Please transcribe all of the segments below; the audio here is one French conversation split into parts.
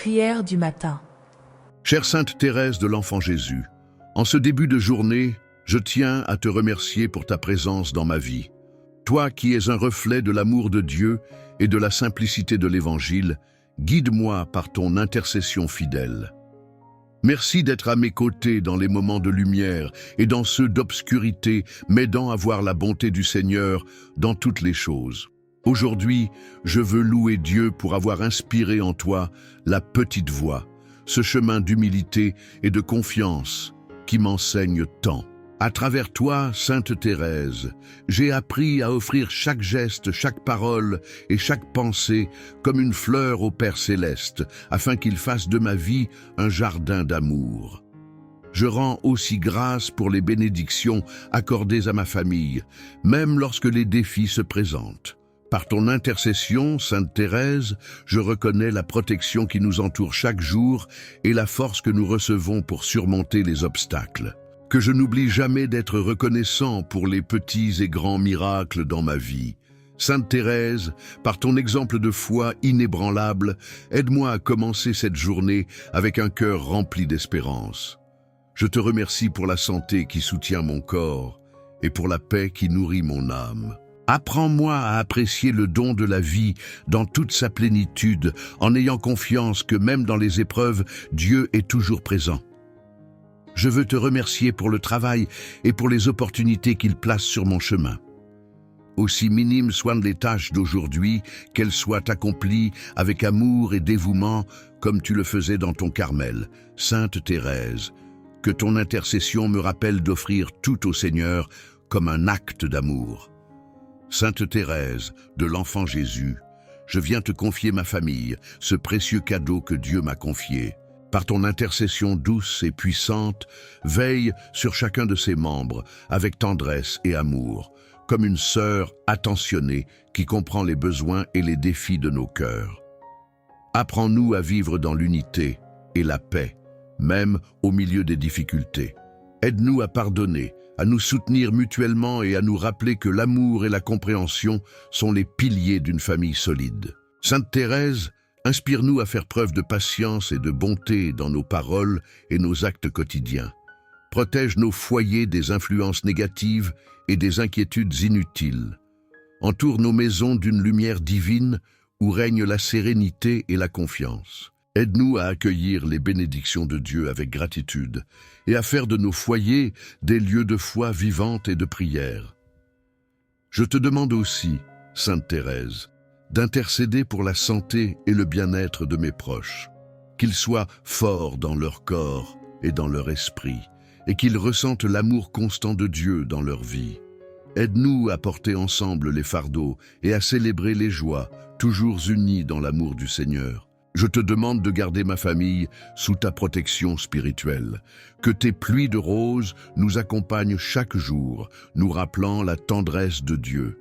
Prière du matin. Chère Sainte Thérèse de l'Enfant Jésus, en ce début de journée, je tiens à te remercier pour ta présence dans ma vie. Toi qui es un reflet de l'amour de Dieu et de la simplicité de l'Évangile, guide-moi par ton intercession fidèle. Merci d'être à mes côtés dans les moments de lumière et dans ceux d'obscurité, m'aidant à voir la bonté du Seigneur dans toutes les choses. Aujourd'hui, je veux louer Dieu pour avoir inspiré en toi la petite voix, ce chemin d'humilité et de confiance qui m'enseigne tant. À travers toi, Sainte Thérèse, j'ai appris à offrir chaque geste, chaque parole et chaque pensée comme une fleur au Père céleste, afin qu'il fasse de ma vie un jardin d'amour. Je rends aussi grâce pour les bénédictions accordées à ma famille, même lorsque les défis se présentent. Par ton intercession, Sainte Thérèse, je reconnais la protection qui nous entoure chaque jour et la force que nous recevons pour surmonter les obstacles. Que je n'oublie jamais d'être reconnaissant pour les petits et grands miracles dans ma vie. Sainte Thérèse, par ton exemple de foi inébranlable, aide-moi à commencer cette journée avec un cœur rempli d'espérance. Je te remercie pour la santé qui soutient mon corps et pour la paix qui nourrit mon âme. Apprends-moi à apprécier le don de la vie dans toute sa plénitude, en ayant confiance que même dans les épreuves, Dieu est toujours présent. Je veux te remercier pour le travail et pour les opportunités qu'il place sur mon chemin. Aussi minimes soient les tâches d'aujourd'hui, qu'elles soient accomplies avec amour et dévouement, comme tu le faisais dans ton Carmel, Sainte Thérèse. Que ton intercession me rappelle d'offrir tout au Seigneur comme un acte d'amour. Sainte Thérèse de l'Enfant Jésus, je viens te confier ma famille, ce précieux cadeau que Dieu m'a confié. Par ton intercession douce et puissante, veille sur chacun de ses membres avec tendresse et amour, comme une sœur attentionnée qui comprend les besoins et les défis de nos cœurs. Apprends-nous à vivre dans l'unité et la paix, même au milieu des difficultés. Aide-nous à pardonner, à nous soutenir mutuellement et à nous rappeler que l'amour et la compréhension sont les piliers d'une famille solide. Sainte Thérèse, inspire-nous à faire preuve de patience et de bonté dans nos paroles et nos actes quotidiens. Protège nos foyers des influences négatives et des inquiétudes inutiles. Entoure nos maisons d'une lumière divine où règne la sérénité et la confiance. Aide-nous à accueillir les bénédictions de Dieu avec gratitude et à faire de nos foyers des lieux de foi vivante et de prière. Je te demande aussi, Sainte Thérèse, d'intercéder pour la santé et le bien-être de mes proches, qu'ils soient forts dans leur corps et dans leur esprit, et qu'ils ressentent l'amour constant de Dieu dans leur vie. Aide-nous à porter ensemble les fardeaux et à célébrer les joies, toujours unis dans l'amour du Seigneur. Je te demande de garder ma famille sous ta protection spirituelle, que tes pluies de roses nous accompagnent chaque jour, nous rappelant la tendresse de Dieu.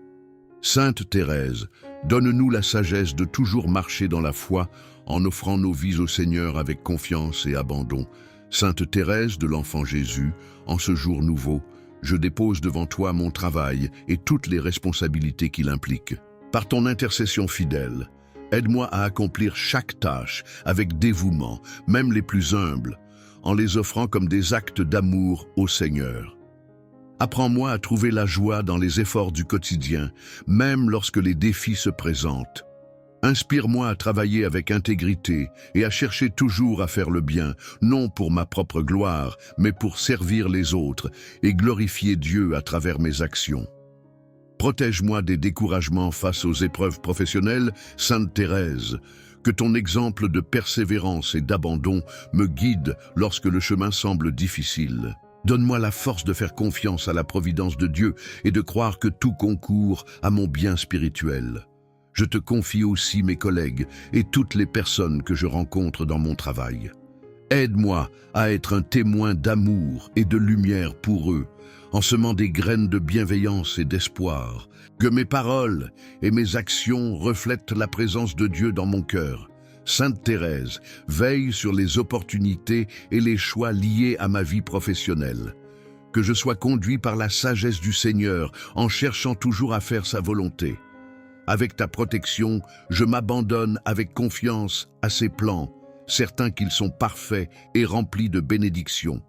Sainte Thérèse, donne-nous la sagesse de toujours marcher dans la foi en offrant nos vies au Seigneur avec confiance et abandon. Sainte Thérèse de l'Enfant Jésus, en ce jour nouveau, je dépose devant toi mon travail et toutes les responsabilités qu'il implique. Par ton intercession fidèle, aide-moi à accomplir chaque tâche avec dévouement, même les plus humbles, en les offrant comme des actes d'amour au Seigneur. Apprends-moi à trouver la joie dans les efforts du quotidien, même lorsque les défis se présentent. Inspire-moi à travailler avec intégrité et à chercher toujours à faire le bien, non pour ma propre gloire, mais pour servir les autres et glorifier Dieu à travers mes actions. Protège-moi des découragements face aux épreuves professionnelles, Sainte Thérèse. Que ton exemple de persévérance et d'abandon me guide lorsque le chemin semble difficile. Donne-moi la force de faire confiance à la providence de Dieu et de croire que tout concourt à mon bien spirituel. Je te confie aussi mes collègues et toutes les personnes que je rencontre dans mon travail. Aide-moi à être un témoin d'amour et de lumière pour eux, en semant des graines de bienveillance et d'espoir. Que mes paroles et mes actions reflètent la présence de Dieu dans mon cœur. Sainte Thérèse, veille sur les opportunités et les choix liés à ma vie professionnelle. Que je sois conduit par la sagesse du Seigneur en cherchant toujours à faire sa volonté. Avec ta protection, je m'abandonne avec confiance à ses plans certains qu'ils sont parfaits et remplis de bénédictions.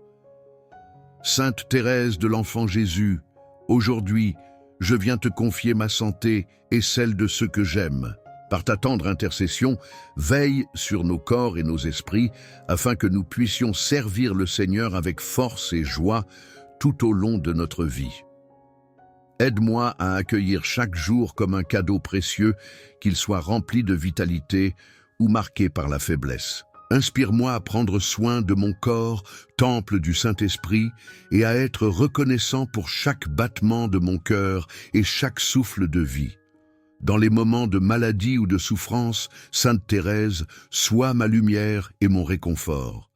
Sainte Thérèse de l'Enfant Jésus, aujourd'hui, je viens te confier ma santé et celle de ceux que j'aime. Par ta tendre intercession, veille sur nos corps et nos esprits, afin que nous puissions servir le Seigneur avec force et joie tout au long de notre vie. Aide-moi à accueillir chaque jour comme un cadeau précieux, qu'il soit rempli de vitalité ou marqué par la faiblesse. Inspire-moi à prendre soin de mon corps, temple du Saint-Esprit, et à être reconnaissant pour chaque battement de mon cœur et chaque souffle de vie. Dans les moments de maladie ou de souffrance, Sainte Thérèse, sois ma lumière et mon réconfort.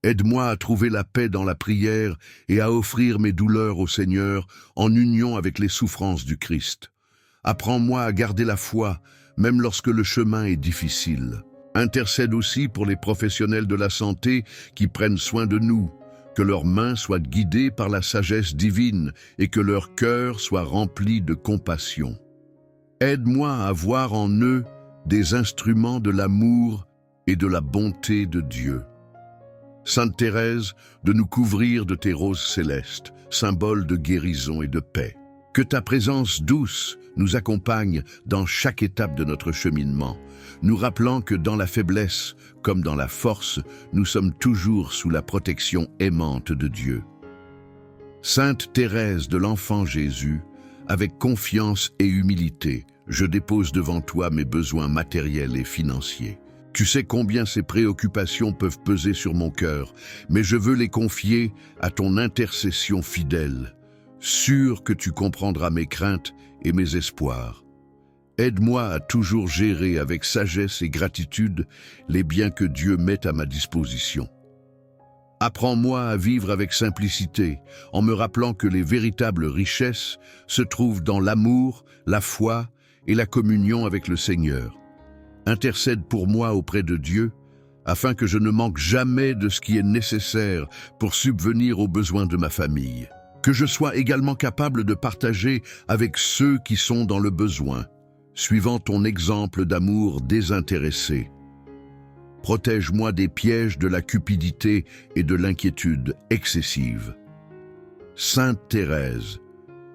Aide-moi à trouver la paix dans la prière et à offrir mes douleurs au Seigneur en union avec les souffrances du Christ. Apprends-moi à garder la foi, même lorsque le chemin est difficile. Intercède aussi pour les professionnels de la santé qui prennent soin de nous, que leurs mains soient guidées par la sagesse divine et que leur cœur soit rempli de compassion. Aide-moi à voir en eux des instruments de l'amour et de la bonté de Dieu. Sainte Thérèse, de nous couvrir de tes roses célestes, symbole de guérison et de paix. Que ta présence douce nous accompagne dans chaque étape de notre cheminement, nous rappelant que dans la faiblesse comme dans la force, nous sommes toujours sous la protection aimante de Dieu. Sainte Thérèse de l'Enfant Jésus, avec confiance et humilité, je dépose devant toi mes besoins matériels et financiers. Tu sais combien ces préoccupations peuvent peser sur mon cœur, mais je veux les confier à ton intercession fidèle, sûr que tu comprendras mes craintes et mes espoirs. Aide-moi à toujours gérer avec sagesse et gratitude les biens que Dieu met à ma disposition. Apprends-moi à vivre avec simplicité, en me rappelant que les véritables richesses se trouvent dans l'amour, la foi et la communion avec le Seigneur. Intercède pour moi auprès de Dieu, afin que je ne manque jamais de ce qui est nécessaire pour subvenir aux besoins de ma famille. Que je sois également capable de partager avec ceux qui sont dans le besoin, suivant ton exemple d'amour désintéressé. Protège-moi des pièges de la cupidité et de l'inquiétude excessive. Sainte Thérèse,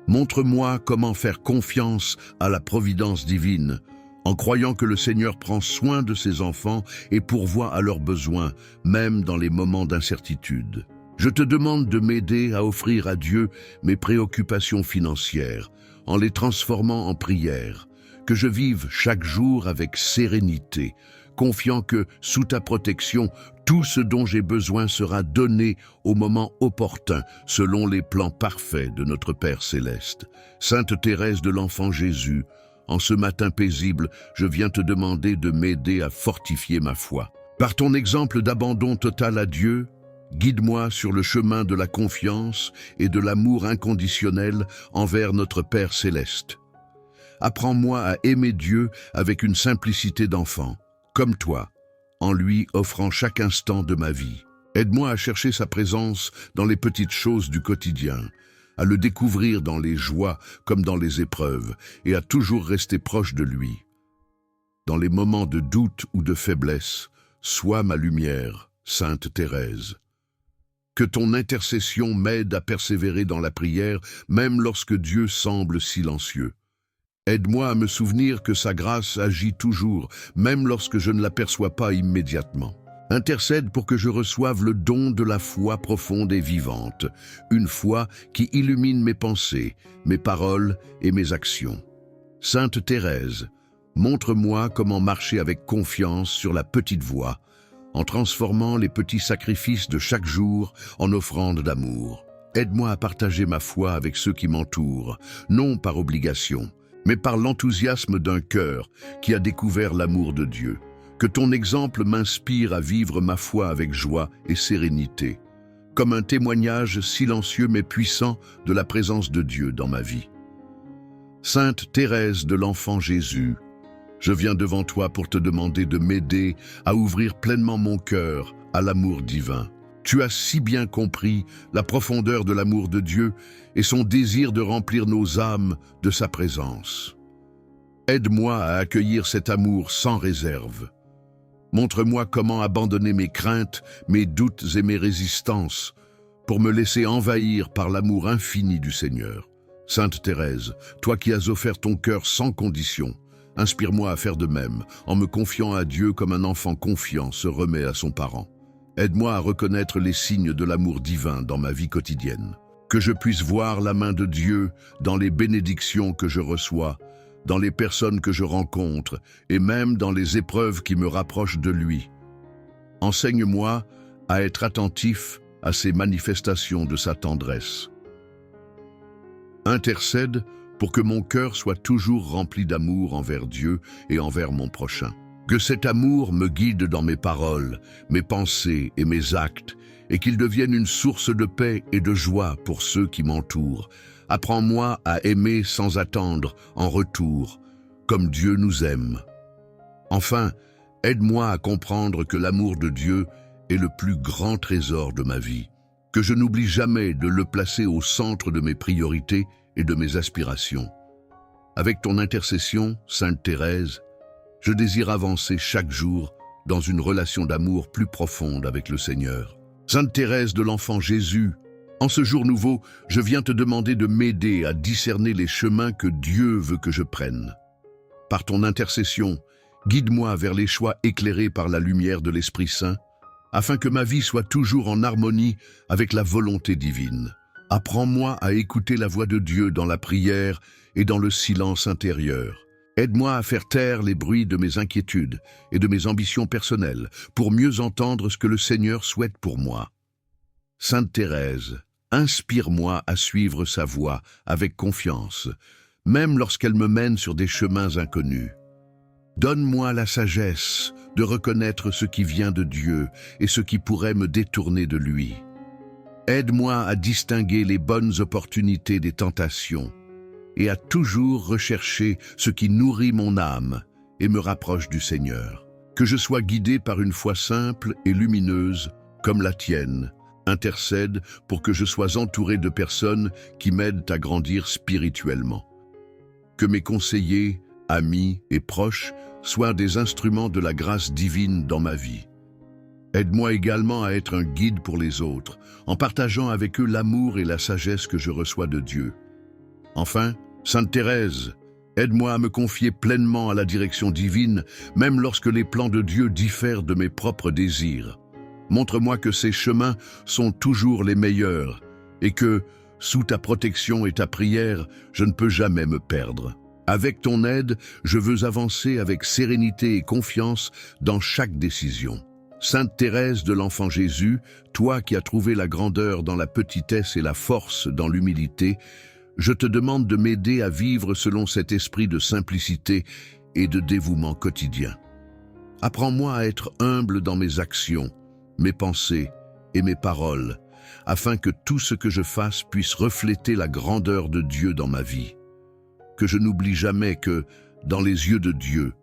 montre-moi comment faire confiance à la providence divine, en croyant que le Seigneur prend soin de ses enfants et pourvoit à leurs besoins, même dans les moments d'incertitude. Je te demande de m'aider à offrir à Dieu mes préoccupations financières, en les transformant en prières, que je vive chaque jour avec sérénité, confiant que, sous ta protection, tout ce dont j'ai besoin sera donné au moment opportun, selon les plans parfaits de notre Père Céleste. Sainte Thérèse de l'Enfant Jésus, en ce matin paisible, je viens te demander de m'aider à fortifier ma foi. Par ton exemple d'abandon total à Dieu, guide-moi sur le chemin de la confiance et de l'amour inconditionnel envers notre Père Céleste. Apprends-moi à aimer Dieu avec une simplicité d'enfant, comme toi, en lui offrant chaque instant de ma vie. Aide-moi à chercher sa présence dans les petites choses du quotidien, à le découvrir dans les joies comme dans les épreuves, et à toujours rester proche de lui. Dans les moments de doute ou de faiblesse, sois ma lumière, Sainte Thérèse. Que ton intercession m'aide à persévérer dans la prière, même lorsque Dieu semble silencieux. Aide-moi à me souvenir que sa grâce agit toujours, même lorsque je ne l'aperçois pas immédiatement. Intercède pour que je reçoive le don de la foi profonde et vivante, une foi qui illumine mes pensées, mes paroles et mes actions. Sainte Thérèse, montre-moi comment marcher avec confiance sur la petite voie, en transformant les petits sacrifices de chaque jour en offrandes d'amour. Aide-moi à partager ma foi avec ceux qui m'entourent, non par obligation, mais par l'enthousiasme d'un cœur qui a découvert l'amour de Dieu. Que ton exemple m'inspire à vivre ma foi avec joie et sérénité, comme un témoignage silencieux mais puissant de la présence de Dieu dans ma vie. Sainte Thérèse de l'Enfant Jésus, je viens devant toi pour te demander de m'aider à ouvrir pleinement mon cœur à l'amour divin. Tu as si bien compris la profondeur de l'amour de Dieu et son désir de remplir nos âmes de sa présence. Aide-moi à accueillir cet amour sans réserve. Montre-moi comment abandonner mes craintes, mes doutes et mes résistances, pour me laisser envahir par l'amour infini du Seigneur. Sainte Thérèse, toi qui as offert ton cœur sans condition, inspire-moi à faire de même, en me confiant à Dieu comme un enfant confiant se remet à son parent. Aide-moi à reconnaître les signes de l'amour divin dans ma vie quotidienne. Que je puisse voir la main de Dieu dans les bénédictions que je reçois, dans les personnes que je rencontre et même dans les épreuves qui me rapprochent de lui. Enseigne-moi à être attentif à ces manifestations de sa tendresse. Intercède pour que mon cœur soit toujours rempli d'amour envers Dieu et envers mon prochain. Que cet amour me guide dans mes paroles, mes pensées et mes actes, et qu'il devienne une source de paix et de joie pour ceux qui m'entourent. Apprends-moi à aimer sans attendre en retour, comme Dieu nous aime. Enfin, aide-moi à comprendre que l'amour de Dieu est le plus grand trésor de ma vie, que je n'oublie jamais de le placer au centre de mes priorités et de mes aspirations. Avec ton intercession, Sainte Thérèse, je désire avancer chaque jour dans une relation d'amour plus profonde avec le Seigneur. Sainte Thérèse de l'Enfant Jésus, en ce jour nouveau, je viens te demander de m'aider à discerner les chemins que Dieu veut que je prenne. Par ton intercession, guide-moi vers les choix éclairés par la lumière de l'Esprit Saint, afin que ma vie soit toujours en harmonie avec la volonté divine. Apprends-moi à écouter la voix de Dieu dans la prière et dans le silence intérieur. Aide-moi à faire taire les bruits de mes inquiétudes et de mes ambitions personnelles pour mieux entendre ce que le Seigneur souhaite pour moi. Sainte Thérèse, inspire-moi à suivre sa voie avec confiance, même lorsqu'elle me mène sur des chemins inconnus. Donne-moi la sagesse de reconnaître ce qui vient de Dieu et ce qui pourrait me détourner de lui. Aide-moi à distinguer les bonnes opportunités des tentations et à toujours rechercher ce qui nourrit mon âme et me rapproche du Seigneur. Que je sois guidé par une foi simple et lumineuse comme la tienne. Intercède pour que je sois entouré de personnes qui m'aident à grandir spirituellement. Que mes conseillers, amis et proches soient des instruments de la grâce divine dans ma vie. Aide-moi également à être un guide pour les autres, en partageant avec eux l'amour et la sagesse que je reçois de Dieu. Enfin, Sainte Thérèse, aide-moi à me confier pleinement à la direction divine, même lorsque les plans de Dieu diffèrent de mes propres désirs. Montre-moi que ces chemins sont toujours les meilleurs et que, sous ta protection et ta prière, je ne peux jamais me perdre. Avec ton aide, je veux avancer avec sérénité et confiance dans chaque décision. Sainte Thérèse de l'Enfant Jésus, toi qui as trouvé la grandeur dans la petitesse et la force dans l'humilité, je te demande de m'aider à vivre selon cet esprit de simplicité et de dévouement quotidien. Apprends-moi à être humble dans mes actions, mes pensées et mes paroles, afin que tout ce que je fasse puisse refléter la grandeur de Dieu dans ma vie. Que je n'oublie jamais que, dans les yeux de Dieu,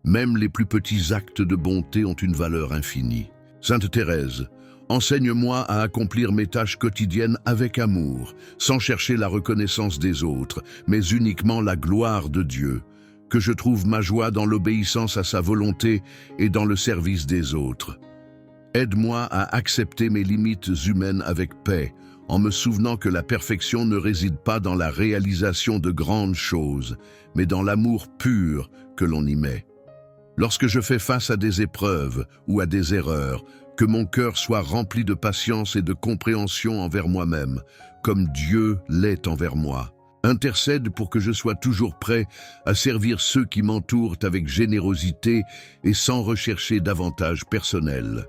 même les plus petits actes de bonté ont une valeur infinie. Sainte Thérèse, enseigne-moi à accomplir mes tâches quotidiennes avec amour, sans chercher la reconnaissance des autres, mais uniquement la gloire de Dieu. Que je trouve ma joie dans l'obéissance à sa volonté et dans le service des autres. Aide-moi à accepter mes limites humaines avec paix, en me souvenant que la perfection ne réside pas dans la réalisation de grandes choses, mais dans l'amour pur que l'on y met. Lorsque je fais face à des épreuves ou à des erreurs, que mon cœur soit rempli de patience et de compréhension envers moi-même, comme Dieu l'est envers moi. Intercède pour que je sois toujours prêt à servir ceux qui m'entourent avec générosité et sans rechercher d'avantages personnels.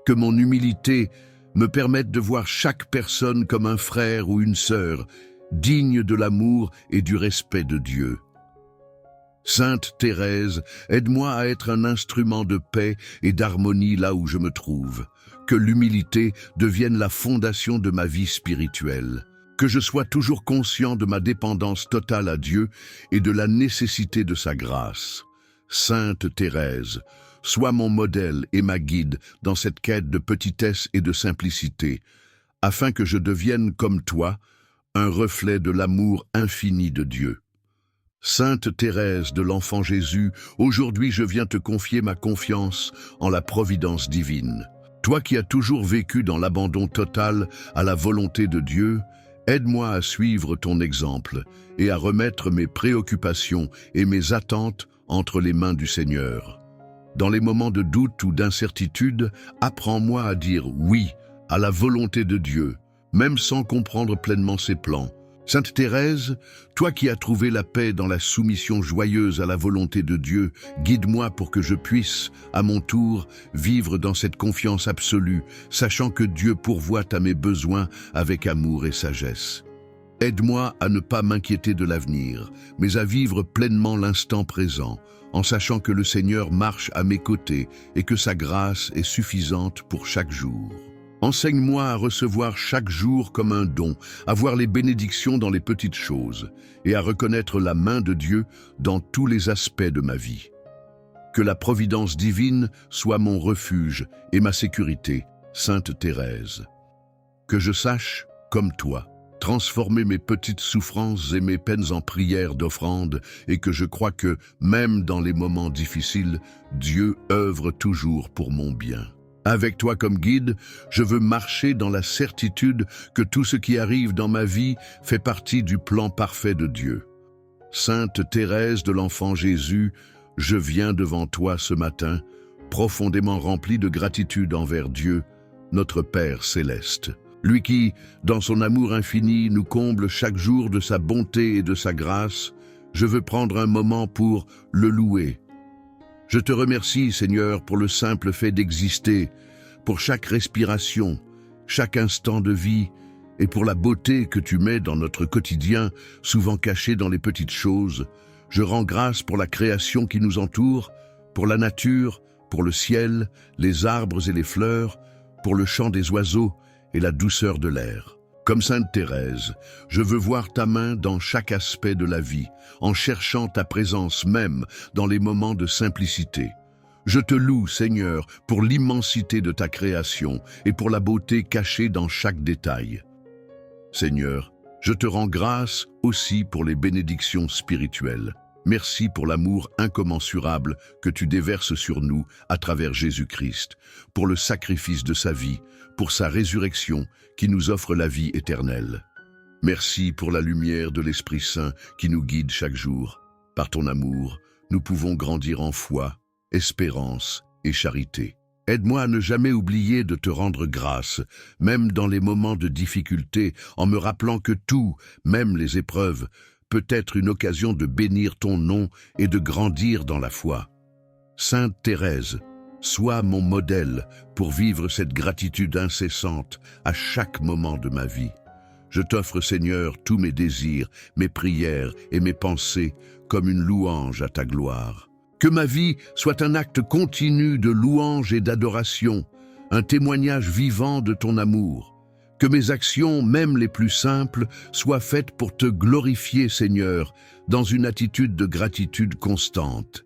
Que mon humilité me permette de voir chaque personne comme un frère ou une sœur, digne de l'amour et du respect de Dieu. Sainte Thérèse, aide-moi à être un instrument de paix et d'harmonie là où je me trouve. Que l'humilité devienne la fondation de ma vie spirituelle. Que je sois toujours conscient de ma dépendance totale à Dieu et de la nécessité de sa grâce. Sainte Thérèse, sois mon modèle et ma guide dans cette quête de petitesse et de simplicité, afin que je devienne comme toi, un reflet de l'amour infini de Dieu. Sainte Thérèse de l'Enfant Jésus, aujourd'hui je viens te confier ma confiance en la providence divine. Toi qui as toujours vécu dans l'abandon total à la volonté de Dieu, aide-moi à suivre ton exemple et à remettre mes préoccupations et mes attentes entre les mains du Seigneur. Dans les moments de doute ou d'incertitude, apprends-moi à dire oui à la volonté de Dieu, même sans comprendre pleinement ses plans. Sainte Thérèse, toi qui as trouvé la paix dans la soumission joyeuse à la volonté de Dieu, guide-moi pour que je puisse, à mon tour, vivre dans cette confiance absolue, sachant que Dieu pourvoit à mes besoins avec amour et sagesse. Aide-moi à ne pas m'inquiéter de l'avenir, mais à vivre pleinement l'instant présent, en sachant que le Seigneur marche à mes côtés et que sa grâce est suffisante pour chaque jour. Enseigne-moi à recevoir chaque jour comme un don, à voir les bénédictions dans les petites choses et à reconnaître la main de Dieu dans tous les aspects de ma vie. Que la providence divine soit mon refuge et ma sécurité, Sainte Thérèse. Que je sache, comme toi, transformer mes petites souffrances et mes peines en prières d'offrande et que je crois que, même dans les moments difficiles, Dieu œuvre toujours pour mon bien. Avec toi comme guide, je veux marcher dans la certitude que tout ce qui arrive dans ma vie fait partie du plan parfait de Dieu. Sainte Thérèse de l'Enfant Jésus, je viens devant toi ce matin, profondément rempli de gratitude envers Dieu, notre Père céleste. Lui qui, dans son amour infini, nous comble chaque jour de sa bonté et de sa grâce, je veux prendre un moment pour le louer. Je te remercie, Seigneur, pour le simple fait d'exister, pour chaque respiration, chaque instant de vie, et pour la beauté que tu mets dans notre quotidien, souvent cachée dans les petites choses. Je rends grâce pour la création qui nous entoure, pour la nature, pour le ciel, les arbres et les fleurs, pour le chant des oiseaux et la douceur de l'air. Comme Sainte Thérèse, je veux voir ta main dans chaque aspect de la vie, en cherchant ta présence même dans les moments de simplicité. Je te loue, Seigneur, pour l'immensité de ta création et pour la beauté cachée dans chaque détail. Seigneur, je te rends grâce aussi pour les bénédictions spirituelles. Merci pour l'amour incommensurable que tu déverses sur nous à travers Jésus-Christ, pour le sacrifice de sa vie, pour sa résurrection qui nous offre la vie éternelle. Merci pour la lumière de l'Esprit Saint qui nous guide chaque jour. Par ton amour, nous pouvons grandir en foi, espérance et charité. Aide-moi à ne jamais oublier de te rendre grâce, même dans les moments de difficulté, en me rappelant que tout, même les épreuves, peut être une occasion de bénir ton nom et de grandir dans la foi. Sainte Thérèse, sois mon modèle pour vivre cette gratitude incessante à chaque moment de ma vie. Je t'offre, Seigneur, tous mes désirs, mes prières et mes pensées comme une louange à ta gloire. Que ma vie soit un acte continu de louange et d'adoration, un témoignage vivant de ton amour. Que mes actions, même les plus simples, soient faites pour te glorifier, Seigneur, dans une attitude de gratitude constante.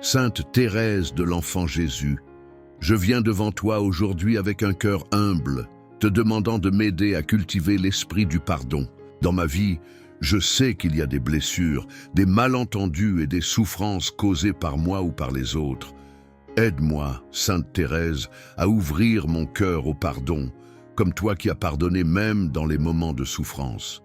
Sainte Thérèse de l'Enfant Jésus, je viens devant toi aujourd'hui avec un cœur humble, te demandant de m'aider à cultiver l'esprit du pardon. Dans ma vie, je sais qu'il y a des blessures, des malentendus et des souffrances causées par moi ou par les autres. Aide-moi, Sainte Thérèse, à ouvrir mon cœur au pardon, comme toi qui as pardonné même dans les moments de souffrance.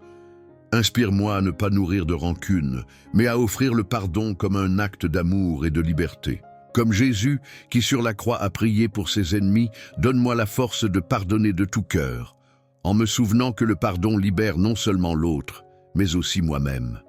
Inspire-moi à ne pas nourrir de rancune, mais à offrir le pardon comme un acte d'amour et de liberté. Comme Jésus, qui sur la croix a prié pour ses ennemis, donne-moi la force de pardonner de tout cœur, en me souvenant que le pardon libère non seulement l'autre, mais aussi moi-même.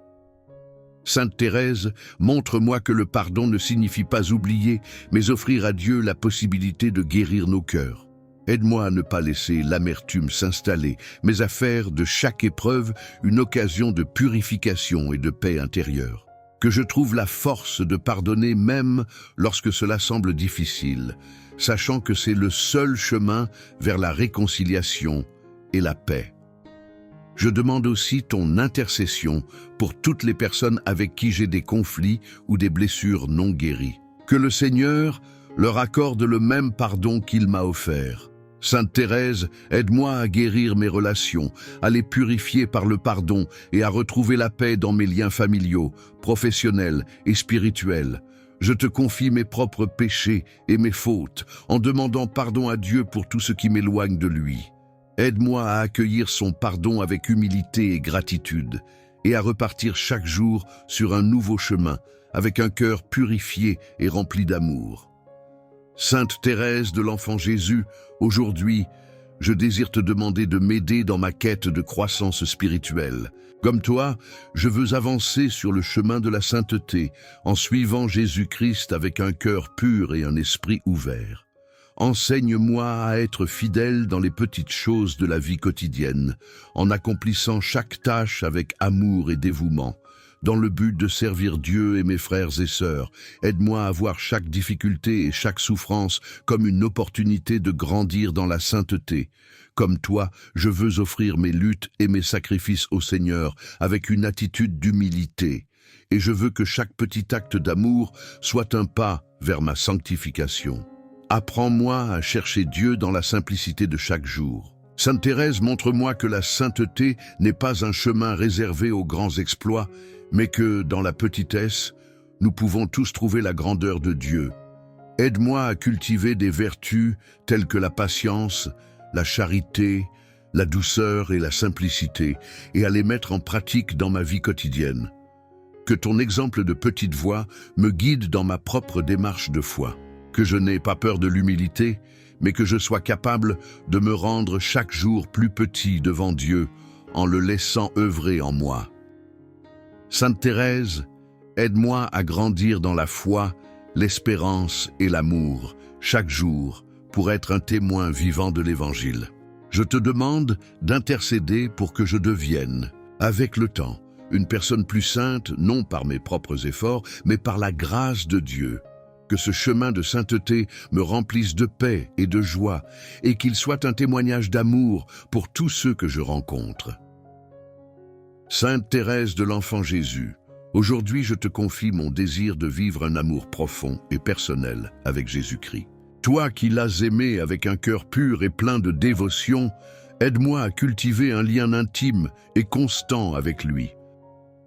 Sainte Thérèse, montre-moi que le pardon ne signifie pas oublier, mais offrir à Dieu la possibilité de guérir nos cœurs. Aide-moi à ne pas laisser l'amertume s'installer, mais à faire de chaque épreuve une occasion de purification et de paix intérieure. Que je trouve la force de pardonner même lorsque cela semble difficile, sachant que c'est le seul chemin vers la réconciliation et la paix. Je demande aussi ton intercession pour toutes les personnes avec qui j'ai des conflits ou des blessures non guéries. Que le Seigneur leur accorde le même pardon qu'il m'a offert. Sainte Thérèse, aide-moi à guérir mes relations, à les purifier par le pardon et à retrouver la paix dans mes liens familiaux, professionnels et spirituels. Je te confie mes propres péchés et mes fautes, en demandant pardon à Dieu pour tout ce qui m'éloigne de lui. Aide-moi à accueillir son pardon avec humilité et gratitude, et à repartir chaque jour sur un nouveau chemin, avec un cœur purifié et rempli d'amour. Sainte Thérèse de l'Enfant Jésus, aujourd'hui, je désire te demander de m'aider dans ma quête de croissance spirituelle. Comme toi, je veux avancer sur le chemin de la sainteté, en suivant Jésus-Christ avec un cœur pur et un esprit ouvert. Enseigne-moi à être fidèle dans les petites choses de la vie quotidienne, en accomplissant chaque tâche avec amour et dévouement. Dans le but de servir Dieu et mes frères et sœurs, aide-moi à voir chaque difficulté et chaque souffrance comme une opportunité de grandir dans la sainteté. Comme toi, je veux offrir mes luttes et mes sacrifices au Seigneur avec une attitude d'humilité. Et je veux que chaque petit acte d'amour soit un pas vers ma sanctification. Apprends-moi à chercher Dieu dans la simplicité de chaque jour. Sainte Thérèse, montre-moi que la sainteté n'est pas un chemin réservé aux grands exploits, mais que, dans la petitesse, nous pouvons tous trouver la grandeur de Dieu. Aide-moi à cultiver des vertus telles que la patience, la charité, la douceur et la simplicité, et à les mettre en pratique dans ma vie quotidienne. Que ton exemple de petite voix me guide dans ma propre démarche de foi. Que je n'ai pas peur de l'humilité, mais que je sois capable de me rendre chaque jour plus petit devant Dieu, en le laissant œuvrer en moi. Sainte Thérèse, aide-moi à grandir dans la foi, l'espérance et l'amour, chaque jour, pour être un témoin vivant de l'Évangile. Je te demande d'intercéder pour que je devienne, avec le temps, une personne plus sainte, non par mes propres efforts, mais par la grâce de Dieu. Que ce chemin de sainteté me remplisse de paix et de joie, et qu'il soit un témoignage d'amour pour tous ceux que je rencontre. Sainte Thérèse de l'Enfant Jésus, aujourd'hui je te confie mon désir de vivre un amour profond et personnel avec Jésus-Christ. Toi qui l'as aimé avec un cœur pur et plein de dévotion, aide-moi à cultiver un lien intime et constant avec lui.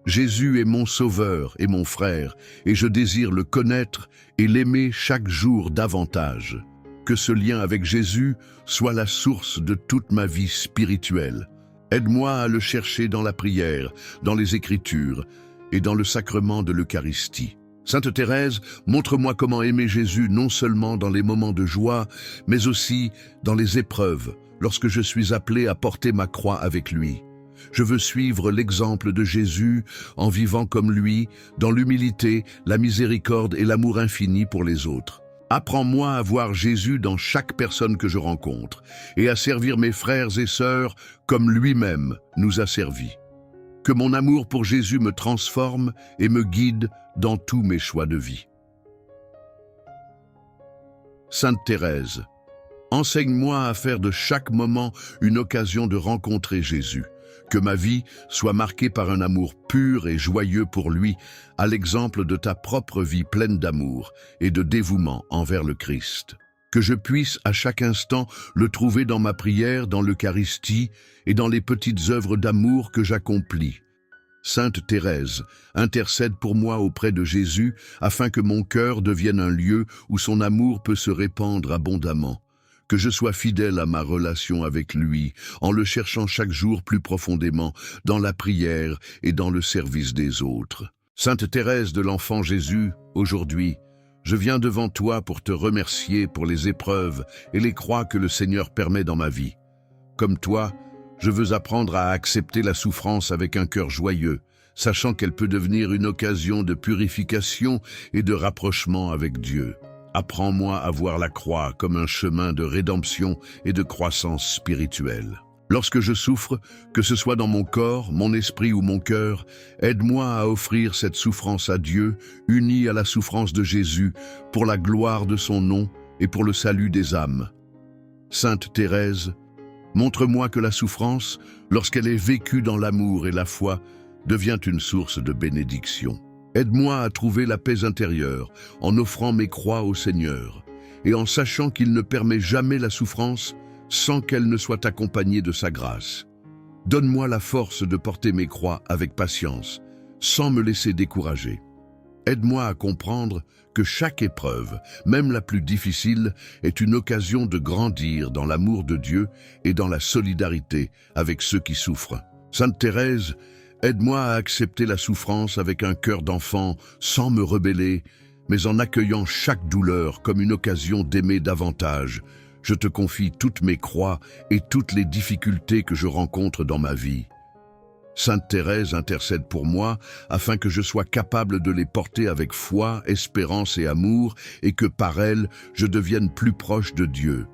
Jésus est mon sauveur et mon frère, et je désire le connaître et l'aimer chaque jour davantage. Que ce lien avec Jésus soit la source de toute ma vie spirituelle. Aide-moi à le chercher dans la prière, dans les Écritures et dans le sacrement de l'Eucharistie. Sainte Thérèse, montre-moi comment aimer Jésus non seulement dans les moments de joie, mais aussi dans les épreuves, lorsque je suis appelé à porter ma croix avec lui. Je veux suivre l'exemple de Jésus en vivant comme lui, dans l'humilité, la miséricorde et l'amour infini pour les autres. Apprends-moi à voir Jésus dans chaque personne que je rencontre et à servir mes frères et sœurs comme lui-même nous a servis. Que mon amour pour Jésus me transforme et me guide dans tous mes choix de vie. Sainte Thérèse, enseigne-moi à faire de chaque moment une occasion de rencontrer Jésus. Que ma vie soit marquée par un amour pur et joyeux pour lui, à l'exemple de ta propre vie pleine d'amour et de dévouement envers le Christ. Que je puisse à chaque instant le trouver dans ma prière, dans l'Eucharistie et dans les petites œuvres d'amour que j'accomplis. Sainte Thérèse, intercède pour moi auprès de Jésus afin que mon cœur devienne un lieu où son amour peut se répandre abondamment. Que je sois fidèle à ma relation avec lui, en le cherchant chaque jour plus profondément, dans la prière et dans le service des autres. Sainte Thérèse de l'Enfant Jésus, aujourd'hui, je viens devant toi pour te remercier pour les épreuves et les croix que le Seigneur permet dans ma vie. Comme toi, je veux apprendre à accepter la souffrance avec un cœur joyeux, sachant qu'elle peut devenir une occasion de purification et de rapprochement avec Dieu. Apprends-moi à voir la croix comme un chemin de rédemption et de croissance spirituelle. Lorsque je souffre, que ce soit dans mon corps, mon esprit ou mon cœur, aide-moi à offrir cette souffrance à Dieu, unie à la souffrance de Jésus, pour la gloire de son nom et pour le salut des âmes. Sainte Thérèse, montre-moi que la souffrance, lorsqu'elle est vécue dans l'amour et la foi, devient une source de bénédiction. Aide-moi à trouver la paix intérieure en offrant mes croix au Seigneur et en sachant qu'il ne permet jamais la souffrance sans qu'elle ne soit accompagnée de sa grâce. Donne-moi la force de porter mes croix avec patience, sans me laisser décourager. Aide-moi à comprendre que chaque épreuve, même la plus difficile, est une occasion de grandir dans l'amour de Dieu et dans la solidarité avec ceux qui souffrent. Sainte Thérèse, aide-moi à accepter la souffrance avec un cœur d'enfant, sans me rebeller, mais en accueillant chaque douleur comme une occasion d'aimer davantage. Je te confie toutes mes croix et toutes les difficultés que je rencontre dans ma vie. Sainte Thérèse intercède pour moi afin que je sois capable de les porter avec foi, espérance et amour et que par elle, je devienne plus proche de Dieu.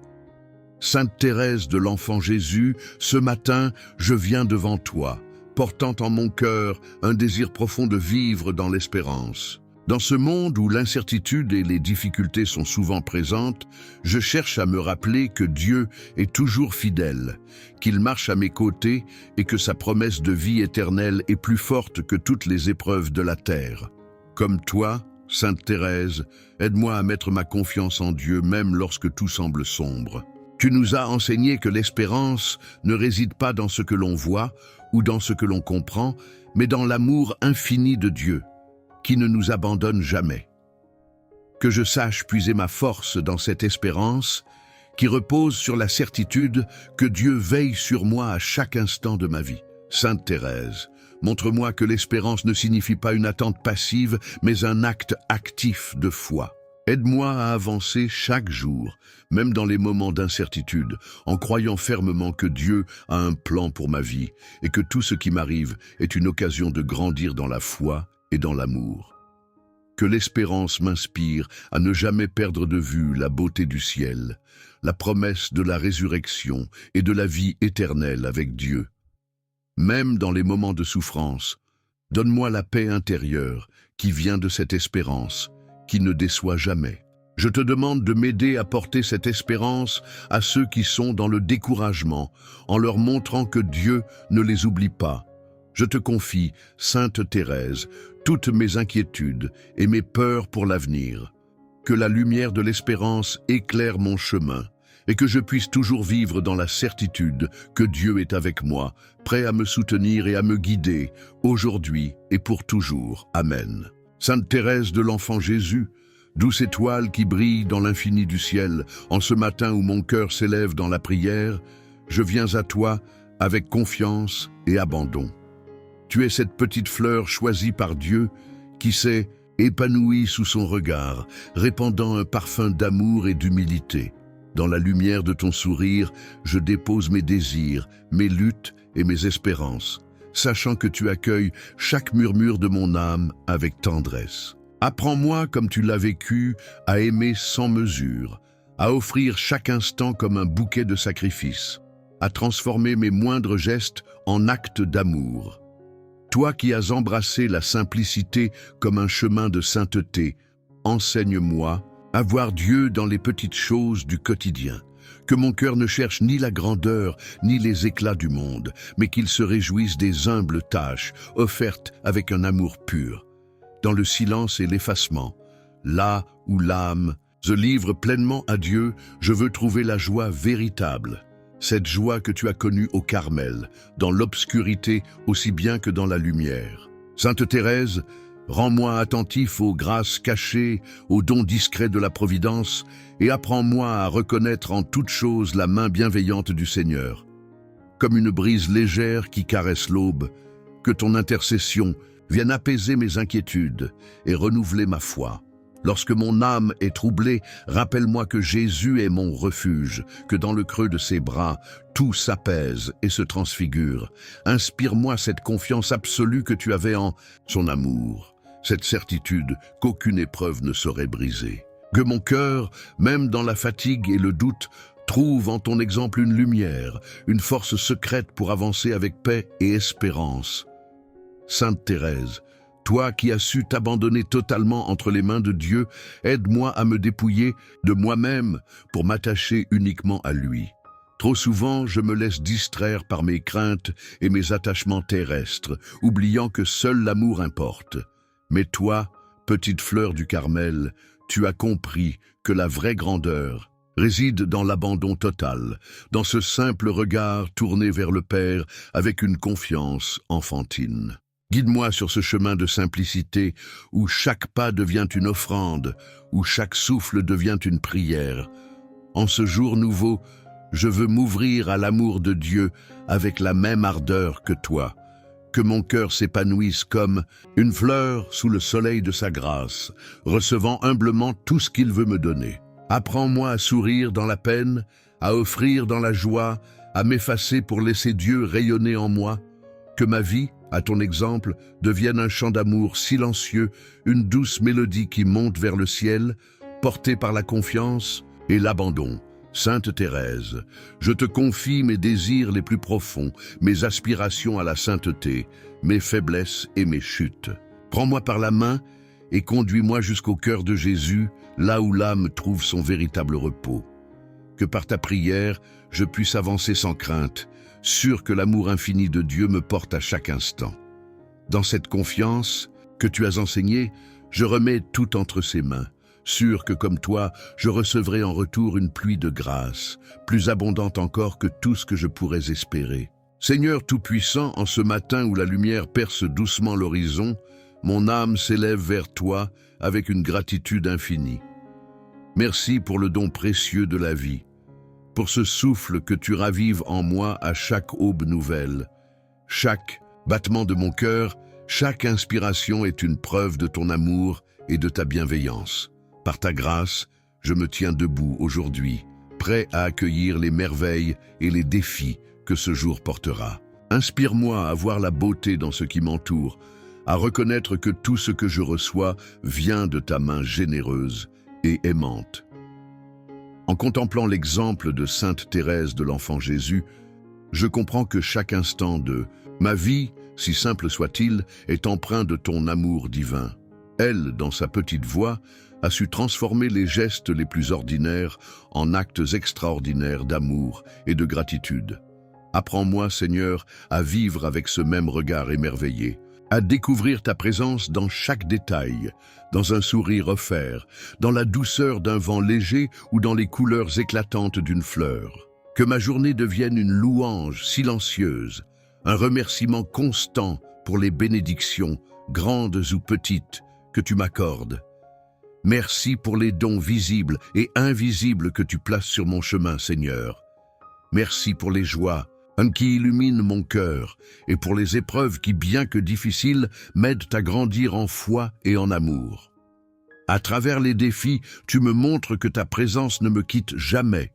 Sainte Thérèse de l'Enfant Jésus, ce matin, je viens devant toi, portant en mon cœur un désir profond de vivre dans l'espérance. Dans ce monde où l'incertitude et les difficultés sont souvent présentes, je cherche à me rappeler que Dieu est toujours fidèle, qu'il marche à mes côtés et que sa promesse de vie éternelle est plus forte que toutes les épreuves de la terre. Comme toi, Sainte Thérèse, aide-moi à mettre ma confiance en Dieu même lorsque tout semble sombre. Tu nous as enseigné que l'espérance ne réside pas dans ce que l'on voit ou dans ce que l'on comprend, mais dans l'amour infini de Dieu, qui ne nous abandonne jamais. Que je sache puiser ma force dans cette espérance qui repose sur la certitude que Dieu veille sur moi à chaque instant de ma vie. Sainte Thérèse, montre-moi que l'espérance ne signifie pas une attente passive, mais un acte actif de foi. Aide-moi à avancer chaque jour, même dans les moments d'incertitude, en croyant fermement que Dieu a un plan pour ma vie et que tout ce qui m'arrive est une occasion de grandir dans la foi et dans l'amour. Que l'espérance m'inspire à ne jamais perdre de vue la beauté du ciel, la promesse de la résurrection et de la vie éternelle avec Dieu. Même dans les moments de souffrance, donne-moi la paix intérieure qui vient de cette espérance, qui ne déçoit jamais. Je te demande de m'aider à porter cette espérance à ceux qui sont dans le découragement, en leur montrant que Dieu ne les oublie pas. Je te confie, Sainte Thérèse, toutes mes inquiétudes et mes peurs pour l'avenir. Que la lumière de l'espérance éclaire mon chemin et que je puisse toujours vivre dans la certitude que Dieu est avec moi, prêt à me soutenir et à me guider, aujourd'hui et pour toujours. Amen. Sainte Thérèse de l'Enfant Jésus, douce étoile qui brille dans l'infini du ciel, en ce matin où mon cœur s'élève dans la prière, je viens à toi avec confiance et abandon. Tu es cette petite fleur choisie par Dieu qui s'est épanouie sous son regard, répandant un parfum d'amour et d'humilité. Dans la lumière de ton sourire, je dépose mes désirs, mes luttes et mes espérances, sachant que tu accueilles chaque murmure de mon âme avec tendresse. Apprends-moi, comme tu l'as vécu, à aimer sans mesure, à offrir chaque instant comme un bouquet de sacrifices, à transformer mes moindres gestes en actes d'amour. Toi qui as embrassé la simplicité comme un chemin de sainteté, enseigne-moi à voir Dieu dans les petites choses du quotidien, que mon cœur ne cherche ni la grandeur ni les éclats du monde, mais qu'il se réjouisse des humbles tâches offertes avec un amour pur. Dans le silence et l'effacement, là où l'âme se livre pleinement à Dieu, je veux trouver la joie véritable. Cette joie que tu as connue au Carmel, dans l'obscurité aussi bien que dans la lumière. Sainte Thérèse, rends-moi attentif aux grâces cachées, aux dons discrets de la Providence, et apprends-moi à reconnaître en toute chose la main bienveillante du Seigneur. Comme une brise légère qui caresse l'aube, que ton intercession vienne apaiser mes inquiétudes et renouveler ma foi. Lorsque mon âme est troublée, rappelle-moi que Jésus est mon refuge, que dans le creux de ses bras, tout s'apaise et se transfigure. Inspire-moi cette confiance absolue que tu avais en son amour, cette certitude qu'aucune épreuve ne saurait briser. Que mon cœur, même dans la fatigue et le doute, trouve en ton exemple une lumière, une force secrète pour avancer avec paix et espérance. Sainte Thérèse, toi qui as su t'abandonner totalement entre les mains de Dieu, aide-moi à me dépouiller de moi-même pour m'attacher uniquement à lui. Trop souvent, je me laisse distraire par mes craintes et mes attachements terrestres, oubliant que seul l'amour importe. Mais toi, petite fleur du Carmel, tu as compris que la vraie grandeur réside dans l'abandon total, dans ce simple regard tourné vers le Père avec une confiance enfantine. Guide-moi sur ce chemin de simplicité où chaque pas devient une offrande, où chaque souffle devient une prière. En ce jour nouveau, je veux m'ouvrir à l'amour de Dieu avec la même ardeur que toi. Que mon cœur s'épanouisse comme une fleur sous le soleil de sa grâce, recevant humblement tout ce qu'il veut me donner. Apprends-moi à sourire dans la peine, à offrir dans la joie, à m'effacer pour laisser Dieu rayonner en moi. Que ma vie, à ton exemple, devienne un chant d'amour silencieux, une douce mélodie qui monte vers le ciel, portée par la confiance et l'abandon. Sainte Thérèse, je te confie mes désirs les plus profonds, mes aspirations à la sainteté, mes faiblesses et mes chutes. Prends-moi par la main et conduis-moi jusqu'au cœur de Jésus, là où l'âme trouve son véritable repos. Que par ta prière, je puisse avancer sans crainte, sûr que l'amour infini de Dieu me porte à chaque instant. Dans cette confiance que tu as enseignée, je remets tout entre ses mains, sûr que comme toi, je recevrai en retour une pluie de grâce, plus abondante encore que tout ce que je pourrais espérer. Seigneur Tout-Puissant, en ce matin où la lumière perce doucement l'horizon, mon âme s'élève vers toi avec une gratitude infinie. Merci pour le don précieux de la vie, pour ce souffle que tu ravives en moi à chaque aube nouvelle. Chaque battement de mon cœur, chaque inspiration est une preuve de ton amour et de ta bienveillance. Par ta grâce, je me tiens debout aujourd'hui, prêt à accueillir les merveilles et les défis que ce jour portera. Inspire-moi à voir la beauté dans ce qui m'entoure, à reconnaître que tout ce que je reçois vient de ta main généreuse et aimante. En contemplant l'exemple de Sainte Thérèse de l'Enfant Jésus, je comprends que chaque instant de ma vie, si simple soit-il, est empreint de ton amour divin. Elle, dans sa petite voix, a su transformer les gestes les plus ordinaires en actes extraordinaires d'amour et de gratitude. Apprends-moi, Seigneur, à vivre avec ce même regard émerveillé, à découvrir ta présence dans chaque détail, dans un sourire offert, dans la douceur d'un vent léger ou dans les couleurs éclatantes d'une fleur. Que ma journée devienne une louange silencieuse, un remerciement constant pour les bénédictions, grandes ou petites, que tu m'accordes. Merci pour les dons visibles et invisibles que tu places sur mon chemin, Seigneur. Merci pour les joies qui illuminent mon cœur et pour les épreuves qui, bien que difficiles, m'aident à grandir en foi et en amour. À travers les défis, tu me montres que ta présence ne me quitte jamais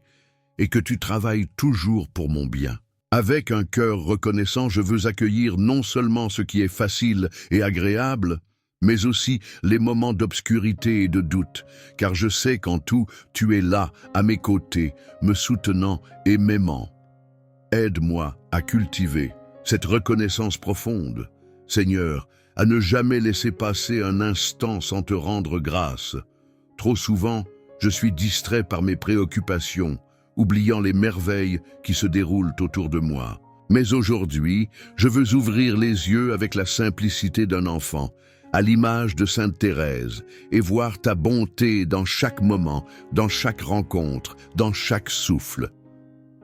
et que tu travailles toujours pour mon bien. Avec un cœur reconnaissant, je veux accueillir non seulement ce qui est facile et agréable, mais aussi les moments d'obscurité et de doute, car je sais qu'en tout, tu es là, à mes côtés, me soutenant et m'aimant. Aide-moi à cultiver cette reconnaissance profonde, Seigneur, à ne jamais laisser passer un instant sans te rendre grâce. Trop souvent, je suis distrait par mes préoccupations, oubliant les merveilles qui se déroulent autour de moi. Mais aujourd'hui, je veux ouvrir les yeux avec la simplicité d'un enfant, à l'image de Sainte Thérèse, et voir ta bonté dans chaque moment, dans chaque rencontre, dans chaque souffle.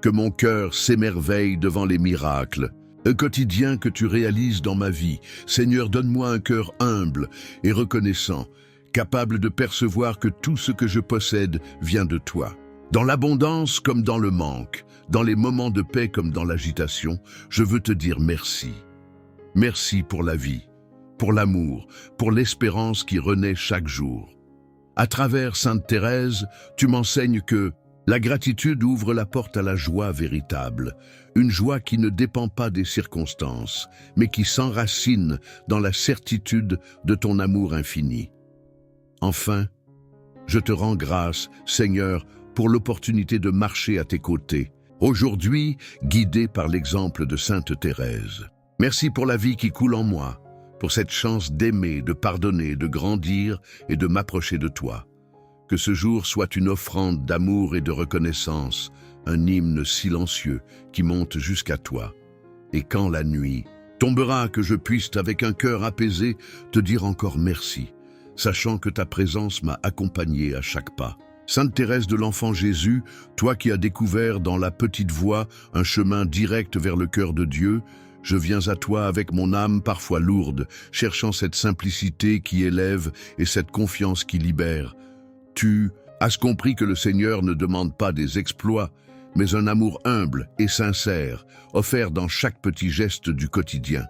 Que mon cœur s'émerveille devant les miracles quotidiens que tu réalises dans ma vie. Seigneur, donne-moi un cœur humble et reconnaissant, capable de percevoir que tout ce que je possède vient de toi. Dans l'abondance comme dans le manque, dans les moments de paix comme dans l'agitation, je veux te dire merci. Merci pour la vie, pour l'amour, pour l'espérance qui renaît chaque jour. À travers Sainte Thérèse, tu m'enseignes que la gratitude ouvre la porte à la joie véritable, une joie qui ne dépend pas des circonstances, mais qui s'enracine dans la certitude de ton amour infini. Enfin, je te rends grâce, Seigneur, pour l'opportunité de marcher à tes côtés, aujourd'hui guidé par l'exemple de Sainte Thérèse. Merci pour la vie qui coule en moi, pour cette chance d'aimer, de pardonner, de grandir et de m'approcher de toi. Que ce jour soit une offrande d'amour et de reconnaissance, un hymne silencieux qui monte jusqu'à toi. Et quand la nuit tombera, que je puisse, avec un cœur apaisé, te dire encore merci, sachant que ta présence m'a accompagné à chaque pas. Sainte Thérèse de l'Enfant Jésus, toi qui as découvert dans la petite voie un chemin direct vers le cœur de Dieu, je viens à toi avec mon âme parfois lourde, cherchant cette simplicité qui élève et cette confiance qui libère. Tu as compris que le Seigneur ne demande pas des exploits, mais un amour humble et sincère, offert dans chaque petit geste du quotidien.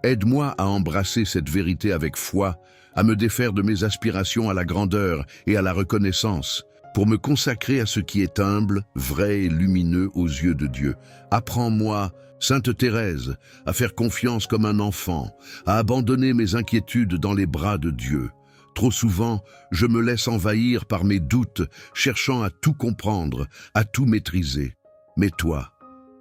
Aide-moi à embrasser cette vérité avec foi, à me défaire de mes aspirations à la grandeur et à la reconnaissance, pour me consacrer à ce qui est humble, vrai et lumineux aux yeux de Dieu. Apprends-moi, Sainte Thérèse, à faire confiance comme un enfant, à abandonner mes inquiétudes dans les bras de Dieu. Trop souvent, je me laisse envahir par mes doutes, cherchant à tout comprendre, à tout maîtriser. Mais toi,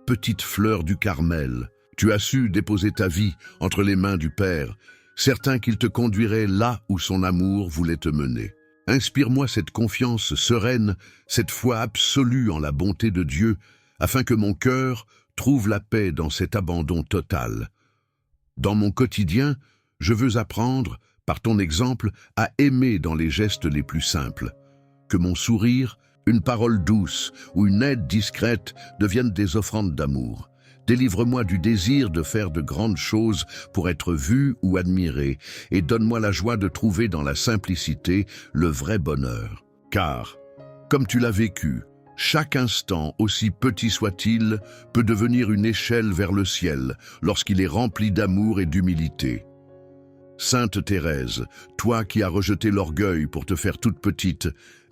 petite fleur du Carmel, tu as su déposer ta vie entre les mains du Père, certain qu'il te conduirait là où son amour voulait te mener. Inspire-moi cette confiance sereine, cette foi absolue en la bonté de Dieu, afin que mon cœur trouve la paix dans cet abandon total. Dans mon quotidien, je veux apprendre, par ton exemple, à aimer dans les gestes les plus simples. Que mon sourire, une parole douce ou une aide discrète deviennent des offrandes d'amour. Délivre-moi du désir de faire de grandes choses pour être vu ou admiré, et donne-moi la joie de trouver dans la simplicité le vrai bonheur. Car, comme tu l'as vécu, chaque instant, aussi petit soit-il, peut devenir une échelle vers le ciel lorsqu'il est rempli d'amour et d'humilité. Sainte Thérèse, toi qui as rejeté l'orgueil pour te faire toute petite,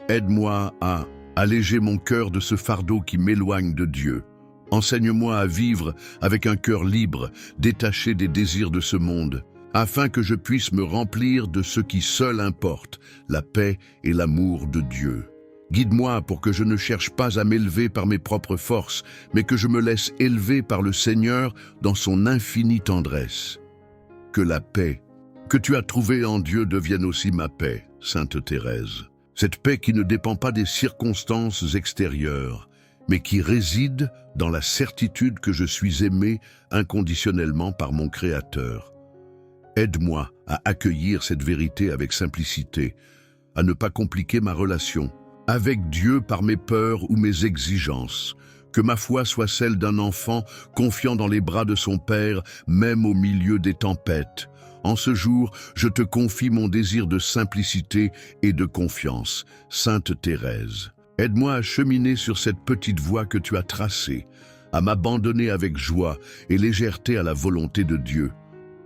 aide-moi à alléger mon cœur de ce fardeau qui m'éloigne de Dieu. Enseigne-moi à vivre avec un cœur libre, détaché des désirs de ce monde, afin que je puisse me remplir de ce qui seul importe, la paix et l'amour de Dieu. Guide-moi pour que je ne cherche pas à m'élever par mes propres forces, mais que je me laisse élever par le Seigneur dans son infinie tendresse. Que la paix que tu as trouvée en Dieu devienne aussi ma paix, Sainte Thérèse. Cette paix qui ne dépend pas des circonstances extérieures, mais qui réside dans la certitude que je suis aimé inconditionnellement par mon Créateur. Aide-moi à accueillir cette vérité avec simplicité, à ne pas compliquer ma relation avec Dieu par mes peurs ou mes exigences. Que ma foi soit celle d'un enfant confiant dans les bras de son Père, même au milieu des tempêtes. En ce jour, je te confie mon désir de simplicité et de confiance. Sainte Thérèse, aide-moi à cheminer sur cette petite voie que tu as tracée, à m'abandonner avec joie et légèreté à la volonté de Dieu.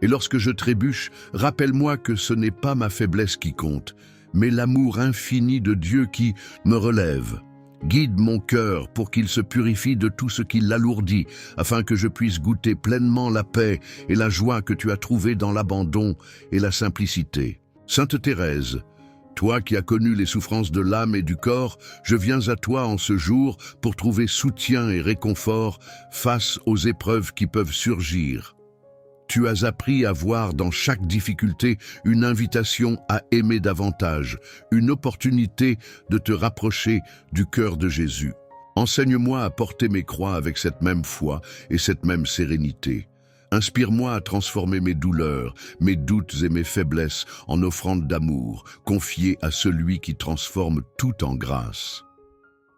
Et lorsque je trébuche, rappelle-moi que ce n'est pas ma faiblesse qui compte, mais l'amour infini de Dieu qui me relève. Guide mon cœur pour qu'il se purifie de tout ce qui l'alourdit, afin que je puisse goûter pleinement la paix et la joie que tu as trouvées dans l'abandon et la simplicité. Sainte Thérèse, toi qui as connu les souffrances de l'âme et du corps, je viens à toi en ce jour pour trouver soutien et réconfort face aux épreuves qui peuvent surgir. Tu as appris à voir dans chaque difficulté une invitation à aimer davantage, une opportunité de te rapprocher du cœur de Jésus. Enseigne-moi à porter mes croix avec cette même foi et cette même sérénité. Inspire-moi à transformer mes douleurs, mes doutes et mes faiblesses en offrandes d'amour, confiées à celui qui transforme tout en grâce.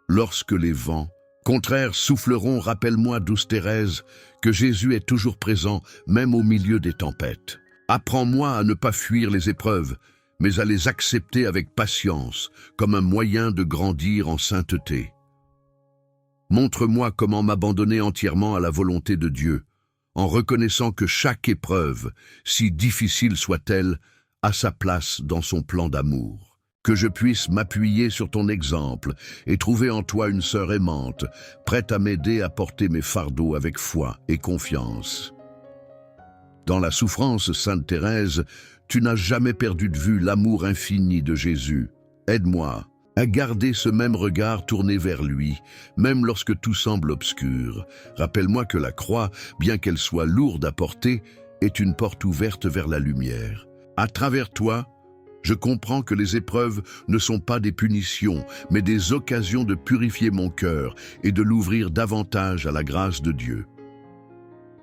Lorsque les vents contraires souffleront, rappelle-moi, douce Thérèse, que Jésus est toujours présent, même au milieu des tempêtes. Apprends-moi à ne pas fuir les épreuves, mais à les accepter avec patience, comme un moyen de grandir en sainteté. Montre-moi comment m'abandonner entièrement à la volonté de Dieu, en reconnaissant que chaque épreuve, si difficile soit-elle, a sa place dans son plan d'amour. Que je puisse m'appuyer sur ton exemple et trouver en toi une sœur aimante, prête à m'aider à porter mes fardeaux avec foi et confiance. Dans la souffrance, Sainte Thérèse, tu n'as jamais perdu de vue l'amour infini de Jésus. Aide-moi à garder ce même regard tourné vers lui, même lorsque tout semble obscur. Rappelle-moi que la croix, bien qu'elle soit lourde à porter, est une porte ouverte vers la lumière. À travers toi, je comprends que les épreuves ne sont pas des punitions, mais des occasions de purifier mon cœur et de l'ouvrir davantage à la grâce de Dieu.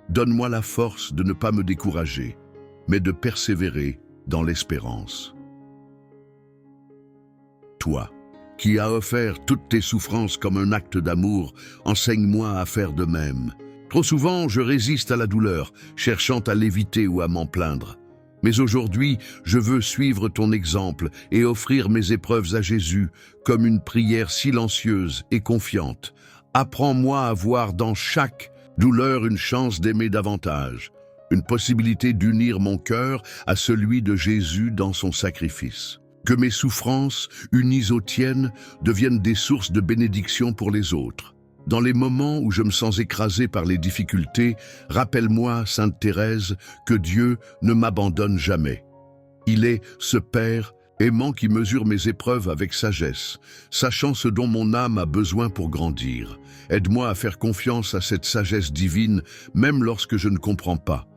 Donne-moi la force de ne pas me décourager, mais de persévérer dans l'espérance. Toi, qui as offert toutes tes souffrances comme un acte d'amour, enseigne-moi à faire de même. Trop souvent, je résiste à la douleur, cherchant à l'éviter ou à m'en plaindre. Mais aujourd'hui, je veux suivre ton exemple et offrir mes épreuves à Jésus comme une prière silencieuse et confiante. Apprends-moi à voir dans chaque douleur une chance d'aimer davantage, une possibilité d'unir mon cœur à celui de Jésus dans son sacrifice. Que mes souffrances, unies aux tiennes, deviennent des sources de bénédiction pour les autres. Dans les moments où je me sens écrasé par les difficultés, rappelle-moi, Sainte Thérèse, que Dieu ne m'abandonne jamais. Il est ce Père aimant qui mesure mes épreuves avec sagesse, sachant ce dont mon âme a besoin pour grandir. Aide-moi à faire confiance à cette sagesse divine, même lorsque je ne comprends pas.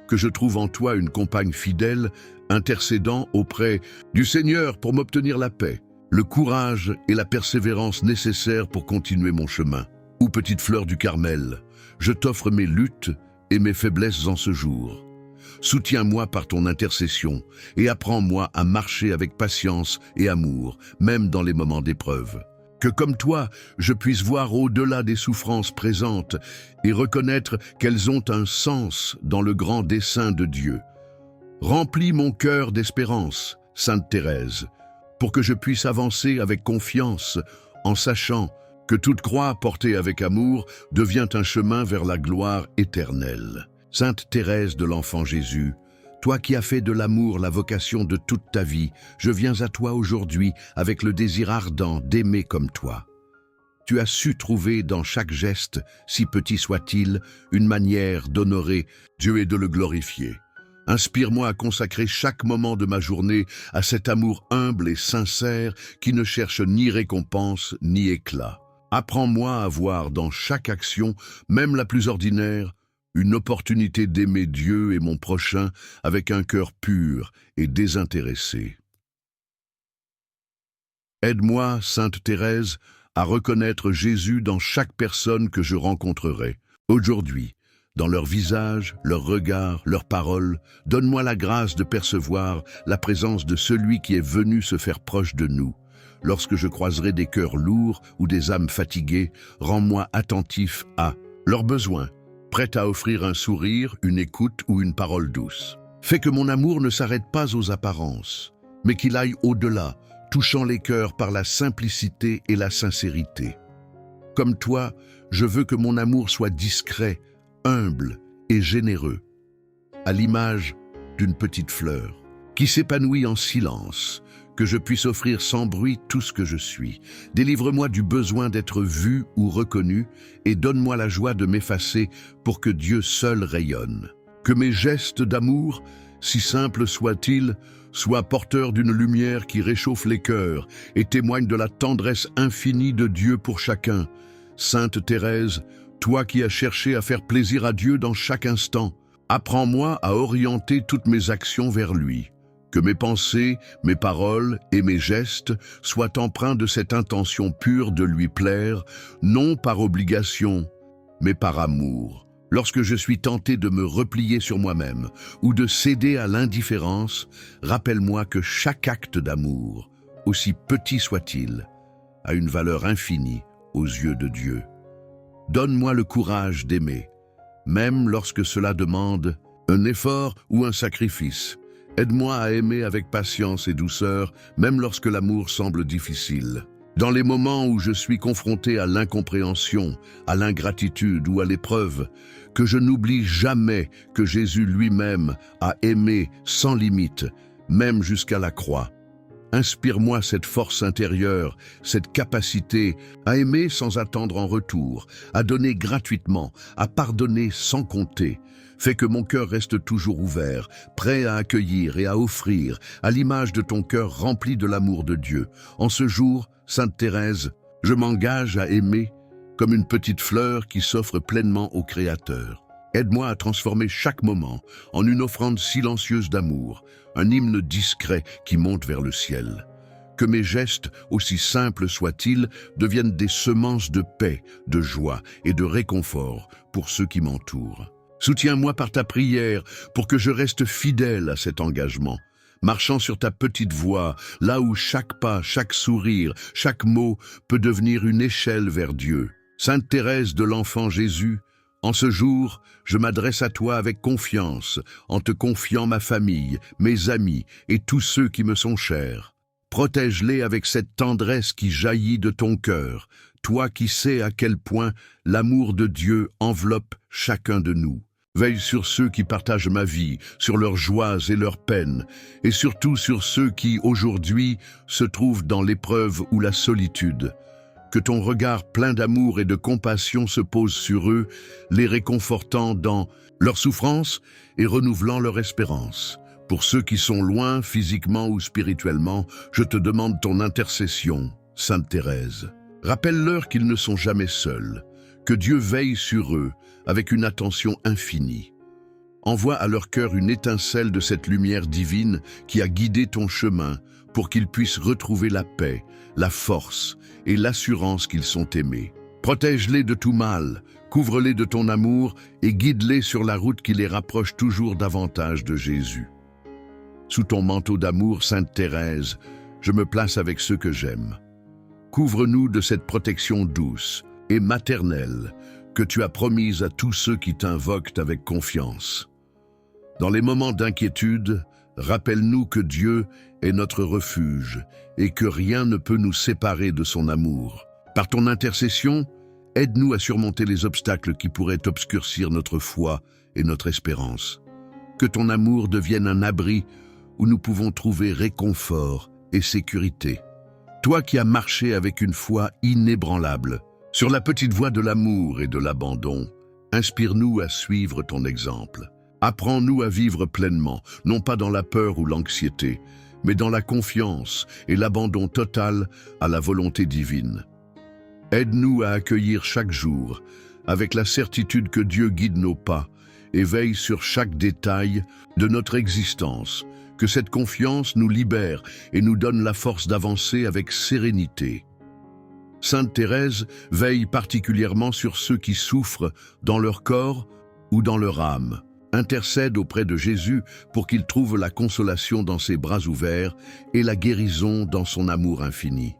Que je trouve en toi une compagne fidèle, intercédant auprès du Seigneur pour m'obtenir la paix, le courage et la persévérance nécessaires pour continuer mon chemin. Ô petite fleur du Carmel, je t'offre mes luttes et mes faiblesses en ce jour. Soutiens-moi par ton intercession et apprends-moi à marcher avec patience et amour, même dans les moments d'épreuve. Que comme toi, je puisse voir au-delà des souffrances présentes et reconnaître qu'elles ont un sens dans le grand dessein de Dieu. Remplis mon cœur d'espérance, Sainte Thérèse, pour que je puisse avancer avec confiance en sachant que toute croix portée avec amour devient un chemin vers la gloire éternelle. Sainte Thérèse de l'Enfant Jésus, toi qui as fait de l'amour la vocation de toute ta vie, je viens à toi aujourd'hui avec le désir ardent d'aimer comme toi. Tu as su trouver dans chaque geste, si petit soit-il, une manière d'honorer Dieu et de le glorifier. Inspire-moi à consacrer chaque moment de ma journée à cet amour humble et sincère qui ne cherche ni récompense ni éclat. Apprends-moi à voir dans chaque action, même la plus ordinaire, une opportunité d'aimer Dieu et mon prochain avec un cœur pur et désintéressé. Aide-moi, Sainte Thérèse, à reconnaître Jésus dans chaque personne que je rencontrerai. Aujourd'hui, dans leur visage, leur regard, leurs paroles, donne-moi la grâce de percevoir la présence de celui qui est venu se faire proche de nous. Lorsque je croiserai des cœurs lourds ou des âmes fatiguées, rends-moi attentif à leurs besoins, prêt à offrir un sourire, une écoute ou une parole douce. Fais que mon amour ne s'arrête pas aux apparences, mais qu'il aille au-delà, touchant les cœurs par la simplicité et la sincérité. Comme toi, je veux que mon amour soit discret, humble et généreux, à l'image d'une petite fleur qui s'épanouit en silence, que je puisse offrir sans bruit tout ce que je suis. Délivre-moi du besoin d'être vu ou reconnu et donne-moi la joie de m'effacer pour que Dieu seul rayonne. Que mes gestes d'amour, si simples soient-ils, soient porteurs d'une lumière qui réchauffe les cœurs et témoigne de la tendresse infinie de Dieu pour chacun. Sainte Thérèse, toi qui as cherché à faire plaisir à Dieu dans chaque instant, apprends-moi à orienter toutes mes actions vers lui. Que mes pensées, mes paroles et mes gestes soient empreints de cette intention pure de lui plaire, non par obligation, mais par amour. Lorsque je suis tenté de me replier sur moi-même ou de céder à l'indifférence, rappelle-moi que chaque acte d'amour, aussi petit soit-il, a une valeur infinie aux yeux de Dieu. Donne-moi le courage d'aimer, même lorsque cela demande un effort ou un sacrifice. Aide-moi à aimer avec patience et douceur, même lorsque l'amour semble difficile. Dans les moments où je suis confronté à l'incompréhension, à l'ingratitude ou à l'épreuve, que je n'oublie jamais que Jésus lui-même a aimé sans limite, même jusqu'à la croix. Inspire-moi cette force intérieure, cette capacité à aimer sans attendre en retour, à donner gratuitement, à pardonner sans compter. Fais que mon cœur reste toujours ouvert, prêt à accueillir et à offrir, à l'image de ton cœur rempli de l'amour de Dieu. En ce jour, Sainte Thérèse, je m'engage à aimer comme une petite fleur qui s'offre pleinement au Créateur. Aide-moi à transformer chaque moment en une offrande silencieuse d'amour, un hymne discret qui monte vers le ciel. Que mes gestes, aussi simples soient-ils, deviennent des semences de paix, de joie et de réconfort pour ceux qui m'entourent. Soutiens-moi par ta prière pour que je reste fidèle à cet engagement. marchant sur ta petite voie, là où chaque pas, chaque sourire, chaque mot peut devenir une échelle vers Dieu. Sainte Thérèse de l'Enfant Jésus, en ce jour, je m'adresse à toi avec confiance, en te confiant ma famille, mes amis et tous ceux qui me sont chers. Protège-les avec cette tendresse qui jaillit de ton cœur, toi qui sais à quel point l'amour de Dieu enveloppe chacun de nous. Veille sur ceux qui partagent ma vie, sur leurs joies et leurs peines, et surtout sur ceux qui, aujourd'hui, se trouvent dans l'épreuve ou la solitude. Que ton regard plein d'amour et de compassion se pose sur eux, les réconfortant dans leur souffrance et renouvelant leur espérance. Pour ceux qui sont loin, physiquement ou spirituellement, je te demande ton intercession, Sainte Thérèse. Rappelle-leur qu'ils ne sont jamais seuls, que Dieu veille sur eux avec une attention infinie. Envoie à leur cœur une étincelle de cette lumière divine qui a guidé ton chemin pour qu'ils puissent retrouver la paix, la force et l'assurance qu'ils sont aimés. Protège-les de tout mal, couvre-les de ton amour et guide-les sur la route qui les rapproche toujours davantage de Jésus. Sous ton manteau d'amour, Sainte Thérèse, je me place avec ceux que j'aime. Couvre-nous de cette protection douce et maternelle que tu as promise à tous ceux qui t'invoquent avec confiance. Dans les moments d'inquiétude, rappelle-nous que Dieu est notre refuge et que rien ne peut nous séparer de son amour. Par ton intercession, aide-nous à surmonter les obstacles qui pourraient obscurcir notre foi et notre espérance. Que ton amour devienne un abri où nous pouvons trouver réconfort et sécurité. Toi qui as marché avec une foi inébranlable, sur la petite voie de l'amour et de l'abandon, inspire-nous à suivre ton exemple. Apprends-nous à vivre pleinement, non pas dans la peur ou l'anxiété, mais dans la confiance et l'abandon total à la volonté divine. Aide-nous à accueillir chaque jour, avec la certitude que Dieu guide nos pas et veille sur chaque détail de notre existence, que cette confiance nous libère et nous donne la force d'avancer avec sérénité. Sainte Thérèse veille particulièrement sur ceux qui souffrent dans leur corps ou dans leur âme. Intercède auprès de Jésus pour qu'il trouve la consolation dans ses bras ouverts et la guérison dans son amour infini.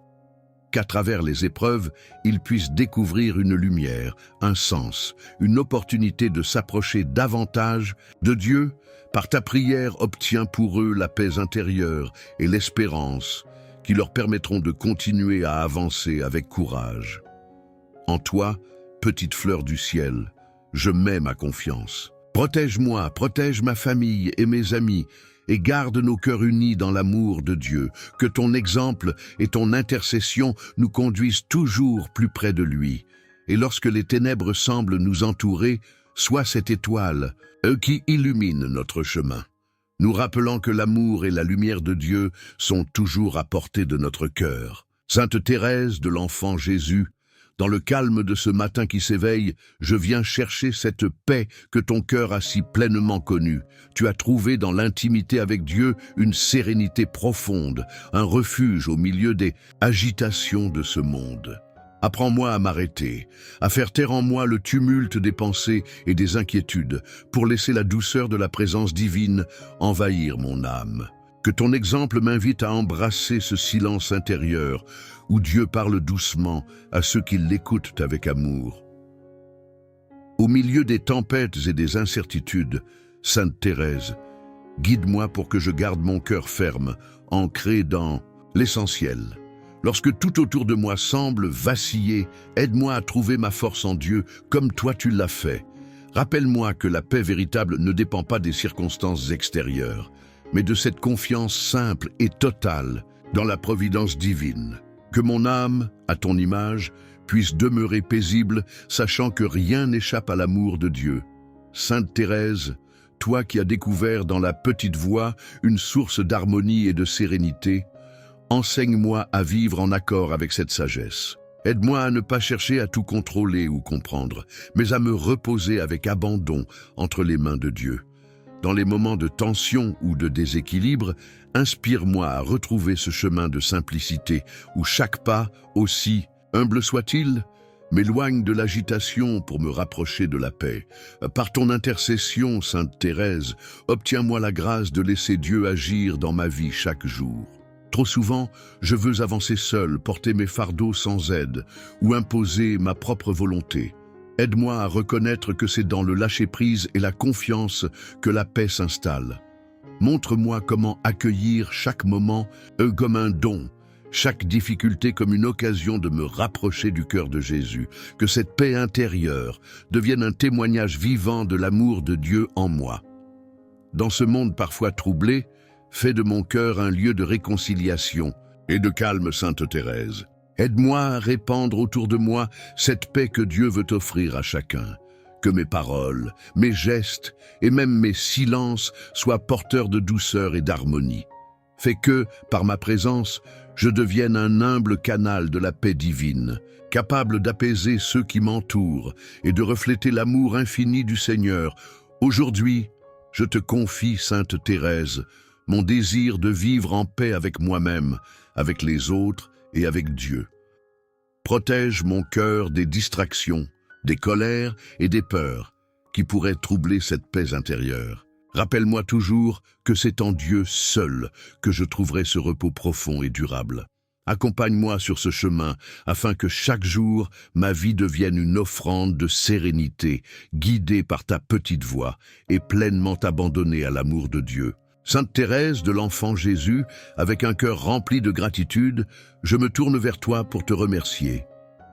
Qu'à travers les épreuves, ils puissent découvrir une lumière, un sens, une opportunité de s'approcher davantage de Dieu. Par ta prière, obtiens pour eux la paix intérieure et l'espérance qui leur permettront de continuer à avancer avec courage. En toi, petite fleur du ciel, je mets ma confiance. Protège-moi, protège ma famille et mes amis, et garde nos cœurs unis dans l'amour de Dieu. Que ton exemple et ton intercession nous conduisent toujours plus près de lui. Et lorsque les ténèbres semblent nous entourer, sois cette étoile, qui illumine notre chemin, nous rappelant que l'amour et la lumière de Dieu sont toujours à portée de notre cœur. Sainte Thérèse de l'Enfant Jésus, dans le calme de ce matin qui s'éveille, je viens chercher cette paix que ton cœur a si pleinement connue. Tu as trouvé dans l'intimité avec Dieu une sérénité profonde, un refuge au milieu des agitations de ce monde. Apprends-moi à m'arrêter, à faire taire en moi le tumulte des pensées et des inquiétudes, pour laisser la douceur de la présence divine envahir mon âme. Que ton exemple m'invite à embrasser ce silence intérieur, où Dieu parle doucement à ceux qui l'écoutent avec amour. Au milieu des tempêtes et des incertitudes, Sainte Thérèse, guide-moi pour que je garde mon cœur ferme, ancré dans l'essentiel. Lorsque tout autour de moi semble vaciller, aide-moi à trouver ma force en Dieu comme toi tu l'as fait. Rappelle-moi que la paix véritable ne dépend pas des circonstances extérieures, mais de cette confiance simple et totale dans la providence divine. Que mon âme, à ton image, puisse demeurer paisible, sachant que rien n'échappe à l'amour de Dieu. Sainte Thérèse, toi qui as découvert dans la petite voie une source d'harmonie et de sérénité, enseigne-moi à vivre en accord avec cette sagesse. Aide-moi à ne pas chercher à tout contrôler ou comprendre, mais à me reposer avec abandon entre les mains de Dieu. Dans les moments de tension ou de déséquilibre, inspire-moi à retrouver ce chemin de simplicité où chaque pas, aussi humble soit-il, M'éloigne de l'agitation pour me rapprocher de la paix. Par ton intercession, Sainte Thérèse, obtiens-moi la grâce de laisser Dieu agir dans ma vie chaque jour. Trop souvent, je veux avancer seul, porter mes fardeaux sans aide, ou imposer ma propre volonté. Aide-moi à reconnaître que c'est dans le lâcher-prise et la confiance que la paix s'installe. Montre-moi comment accueillir chaque moment comme un don, chaque difficulté comme une occasion de me rapprocher du cœur de Jésus, que cette paix intérieure devienne un témoignage vivant de l'amour de Dieu en moi. Dans ce monde parfois troublé, fais de mon cœur un lieu de réconciliation et de calme, Sainte Thérèse. Aide-moi à répandre autour de moi cette paix que Dieu veut offrir à chacun. Que mes paroles, mes gestes et même mes silences soient porteurs de douceur et d'harmonie. Fais que, par ma présence, je devienne un humble canal de la paix divine, capable d'apaiser ceux qui m'entourent et de refléter l'amour infini du Seigneur. Aujourd'hui, je te confie, Sainte Thérèse, mon désir de vivre en paix avec moi-même, avec les autres et avec Dieu. Protège mon cœur des distractions, des colères et des peurs qui pourraient troubler cette paix intérieure. Rappelle-moi toujours que c'est en Dieu seul que je trouverai ce repos profond et durable. Accompagne-moi sur ce chemin afin que chaque jour ma vie devienne une offrande de sérénité, guidée par ta petite voix et pleinement abandonnée à l'amour de Dieu. Sainte Thérèse de l'Enfant Jésus, avec un cœur rempli de gratitude, je me tourne vers toi pour te remercier.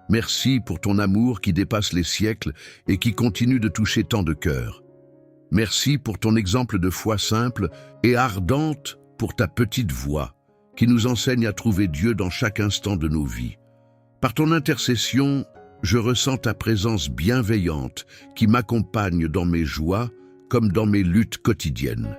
Merci pour ton amour qui dépasse les siècles et qui continue de toucher tant de cœurs. Merci pour ton exemple de foi simple et ardente, pour ta petite voix, qui nous enseigne à trouver Dieu dans chaque instant de nos vies. Par ton intercession, je ressens ta présence bienveillante qui m'accompagne dans mes joies comme dans mes luttes quotidiennes.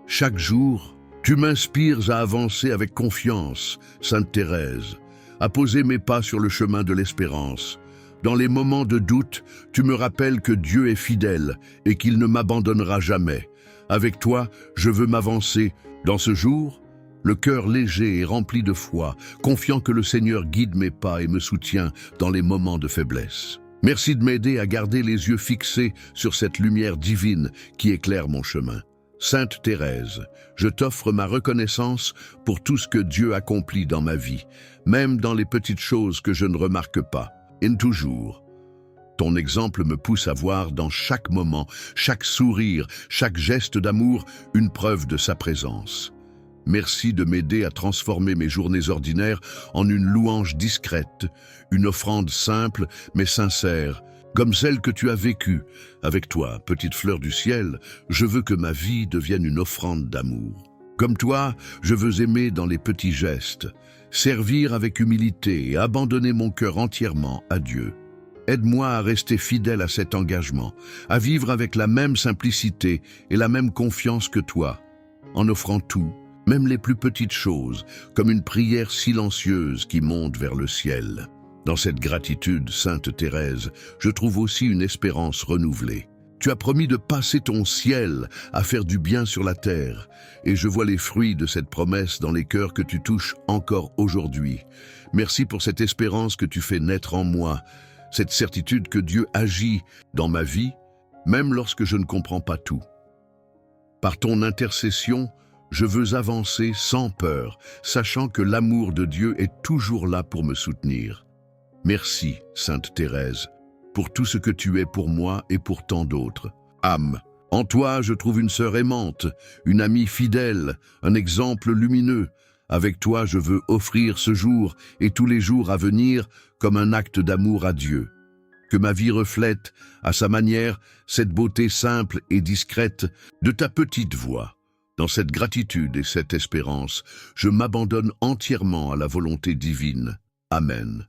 Chaque jour, tu m'inspires à avancer avec confiance, Sainte Thérèse, à poser mes pas sur le chemin de l'espérance. Dans les moments de doute, tu me rappelles que Dieu est fidèle et qu'il ne m'abandonnera jamais. Avec toi, je veux m'avancer. Dans ce jour, le cœur léger et rempli de foi, confiant que le Seigneur guide mes pas et me soutient dans les moments de faiblesse. Merci de m'aider à garder les yeux fixés sur cette lumière divine qui éclaire mon chemin. Sainte Thérèse, je t'offre ma reconnaissance pour tout ce que Dieu accomplit dans ma vie, même dans les petites choses que je ne remarque pas. Et toujours. Ton exemple me pousse à voir dans chaque moment, chaque sourire, chaque geste d'amour, une preuve de sa présence. Merci de m'aider à transformer mes journées ordinaires en une louange discrète, une offrande simple mais sincère, comme celle que tu as vécue. Avec toi, petite fleur du ciel, je veux que ma vie devienne une offrande d'amour. Comme toi, je veux aimer dans les petits gestes, servir avec humilité et abandonner mon cœur entièrement à Dieu. Aide-moi à rester fidèle à cet engagement, à vivre avec la même simplicité et la même confiance que toi, en offrant tout, même les plus petites choses, comme une prière silencieuse qui monte vers le ciel. Dans cette gratitude, Sainte Thérèse, je trouve aussi une espérance renouvelée. Tu as promis de passer ton ciel à faire du bien sur la terre, et je vois les fruits de cette promesse dans les cœurs que tu touches encore aujourd'hui. Merci pour cette espérance que tu fais naître en moi, cette certitude que Dieu agit dans ma vie, même lorsque je ne comprends pas tout. Par ton intercession, je veux avancer sans peur, sachant que l'amour de Dieu est toujours là pour me soutenir. Merci, Sainte Thérèse, pour tout ce que tu es pour moi et pour tant d'autres. Âme, en toi je trouve une sœur aimante, une amie fidèle, un exemple lumineux. Avec toi je veux offrir ce jour et tous les jours à venir comme un acte d'amour à Dieu. Que ma vie reflète, à sa manière, cette beauté simple et discrète de ta petite voix. Dans cette gratitude et cette espérance, je m'abandonne entièrement à la volonté divine. Amen.